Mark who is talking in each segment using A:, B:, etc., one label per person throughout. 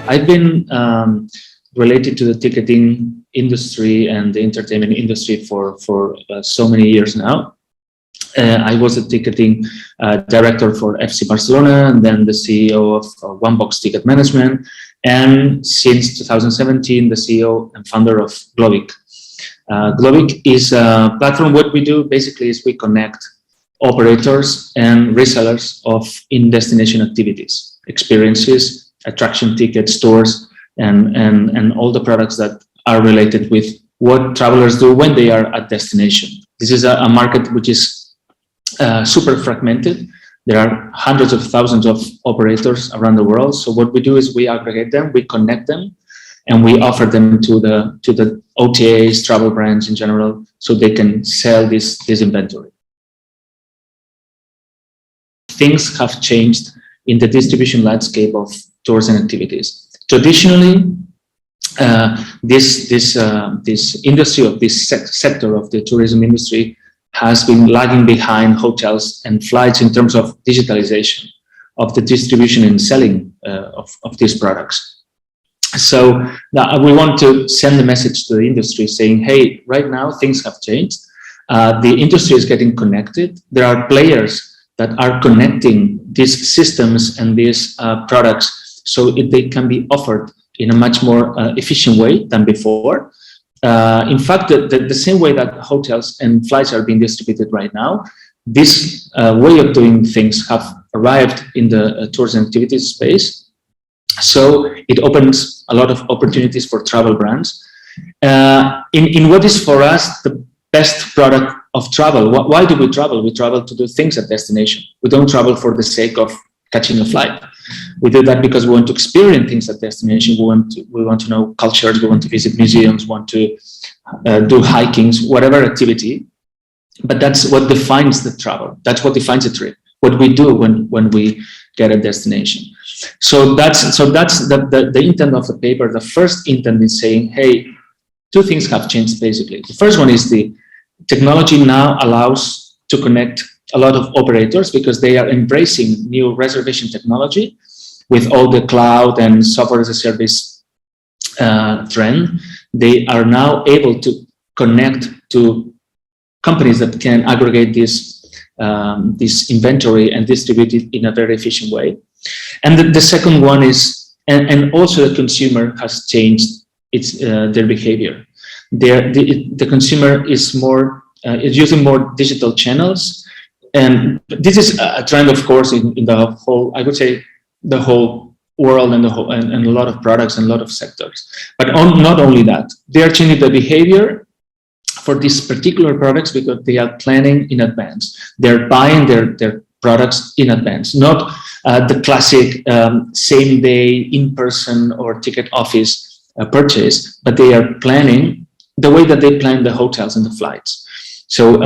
A: I've been related to the ticketing industry and the entertainment industry for so many years now. I was a ticketing director for FC Barcelona, and then the CEO of One Box Ticket Management, and since 2017, the CEO and founder of Globick. Globick is a platform. What we do basically is we connect operators and resellers of in-destination activities, experiences, attraction tickets, tours, and all the products that are related with what travelers do when they are at destination. This is a market which is super fragmented. There are hundreds of thousands of operators around the world. So what we do is we aggregate them, we connect them, and we offer them to the OTAs, travel brands in general, so they can sell this inventory. Things have changed in the distribution landscape of tours and activities. Traditionally, this industry of this sector of the tourism industry has been lagging behind hotels and flights in terms of digitalization of the distribution and selling of these products. So now we want to send a message to the industry saying, hey, right now things have changed. The industry is getting connected. There are players that are connecting these systems and these products so they can be offered in a much more efficient way than before. In fact, the same way that hotels and flights are being distributed right now, this way of doing things have arrived in the tours and activities space. So it opens a lot of opportunities for travel brands. In what is for us the best product of travel. Why do we travel? We travel to do things at destination. We don't travel for the sake of catching a flight. We do that because we want to experience things at destination. We want to know cultures. We want to visit museums. Want to do hikings, whatever activity. But that's what defines the travel. That's what defines a trip. What we do when we get a destination. So that's the intent of the paper. The first intent is saying, hey, two things have changed basically. The first one is the technology now allows to connect a lot of operators because they are embracing new reservation technology with all the cloud and software as a service trend. They are now able to connect to companies that can aggregate this inventory and distribute it in a very efficient way. And the second one is, and also the consumer has changed their behavior. The consumer is using more digital channels. And this is a trend, of course, in the whole, I would say, the whole world and a lot of products and a lot of sectors. But not only that, they are changing the behavior for these particular products because they are planning in advance. They're buying their products in advance, not the classic same day in-person or ticket office purchase, but they are planning the way that they plan the hotels and the flights. So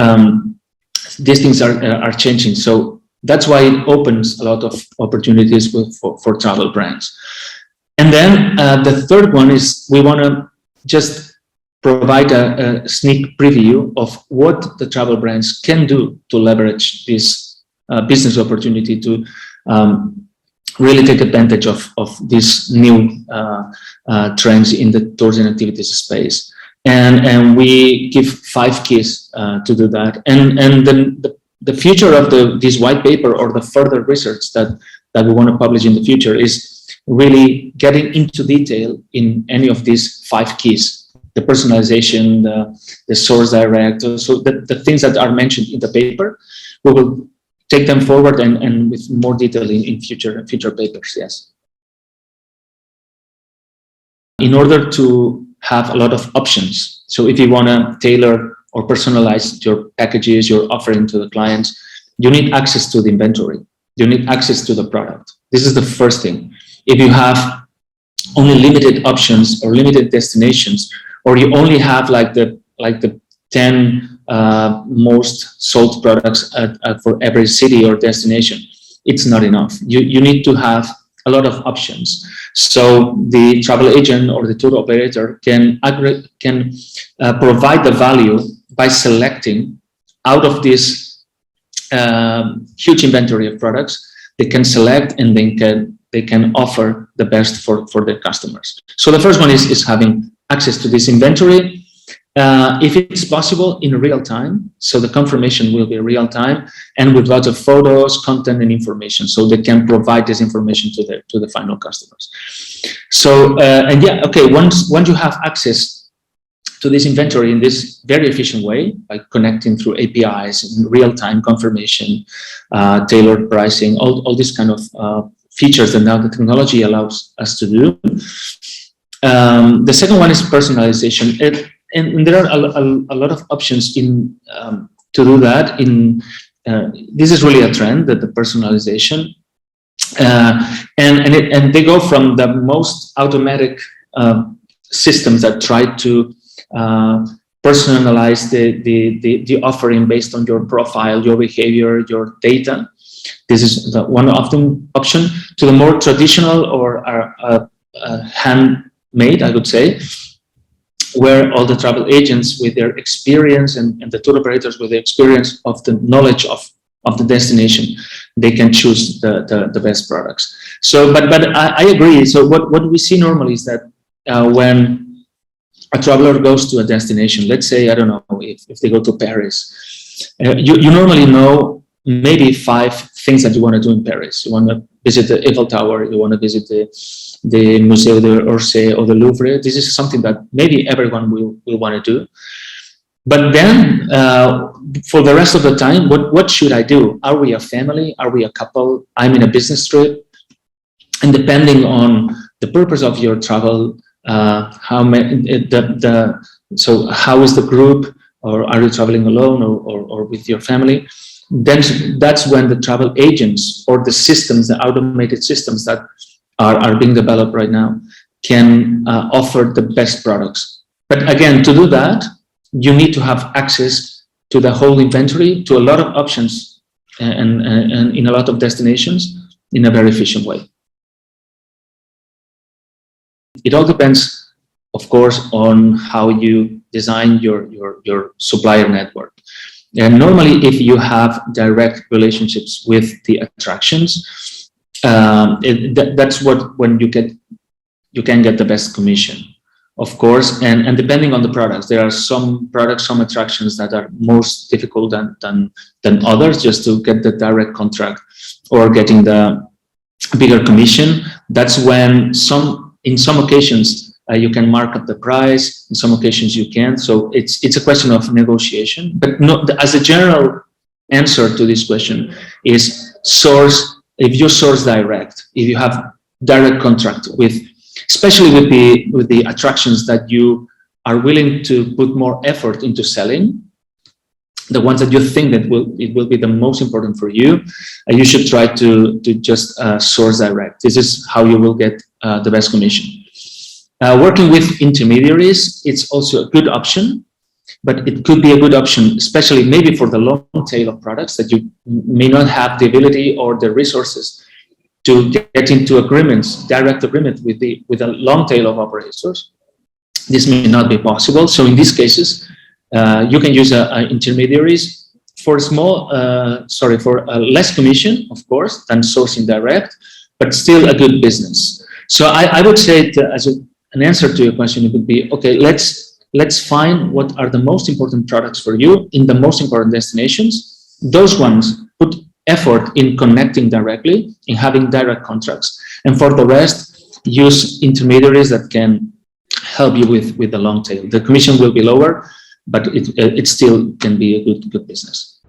A: these things are changing. So that's why it opens a lot of opportunities for travel brands. And then the third one is we want to just provide a sneak preview of what the travel brands can do to leverage this business opportunity to really take advantage of these new trends in the tours and activities space. And we give 5 keys to do that. And then the future of this white paper or the further research that we want to publish in the future is really getting into detail in any of these 5 keys, the personalization, the source direct. So the things that are mentioned in the paper, we will take them forward and with more detail in future papers, yes. In order to have a lot of options. So if you want to tailor or personalize your packages, your offering to the clients, you need access to the inventory. You need access to the product. This is the first thing. If you have only limited options or limited destinations, or you only have like the 10 most sold products for every city or destination, it's not enough. You need to have a lot of options. So the travel agent or the tour operator can provide the value by selecting out of this huge inventory of products. They can select and they can they can offer the best for their customers. So the first one is having access to this inventory. If it's possible, in real time, so the confirmation will be real time and with lots of photos, content, and information, so they can provide this information to the final customers. So and yeah, okay, once you have access to this inventory in this very efficient way, by connecting through APIs, real time confirmation, tailored pricing, all these kind of features that now the technology allows us to do. The second one is personalization. And there are a lot of options in to do that. This is really a trend, that the personalization, and they go from the most automatic systems that try to personalize the offering based on your profile, your behavior, your data. This is the one option, to the more traditional or handmade, I would say, where all the travel agents with their experience and the tour operators with the experience of the knowledge of the destination, they can choose the best products. So, but I agree. So what we see normally is that when a traveler goes to a destination, let's say, I don't know, if they go to Paris, you normally know maybe 5 things that you want to do in Paris. You want to visit the Eiffel Tower, you want to visit the Musée d'Orsay or the Louvre. This is something that maybe everyone will want to do. But then for the rest of the time, what should I do? Are we a family? Are we a couple? I'm in a business trip. And depending on the purpose of your travel, so how is the group, or are you traveling alone or with your family? Then that's when the travel agents or the systems, the automated systems that are being developed right now, can offer the best products. But again, to do that, you need to have access to the whole inventory, to a lot of options, and in a lot of destinations in a very efficient way. It all depends, of course, on how you design your supplier network. And normally, if you have direct relationships with the attractions, that's when you can get the best commission, of course. And depending on the products, there are some products, some attractions that are most difficult than others, just to get the direct contract or getting the bigger commission. That's when in some occasions, you can mark up the price. In some occasions you can't. So it's a question of negotiation. But as a general answer to this question is if you source direct, if you have direct contract especially with the attractions that you are willing to put more effort into selling, the ones that you think that it will be the most important for you, you should try to just source direct. This is how you will get the best commission. Working with intermediaries, it's also a good option, but it could be a good option, especially maybe for the long tail of products that you may not have the ability or the resources to get into agreements, direct agreement with a long tail of operators. This may not be possible. So in these cases, you can use intermediaries for less commission, of course, than sourcing direct, but still a good business. So I would say as an answer to your question, it would be, okay, let's find what are the most important products for you in the most important destinations. Those ones put effort in connecting directly, in having direct contracts. And for the rest, use intermediaries that can help you with the long tail. The commission will be lower, but it still can be a good business.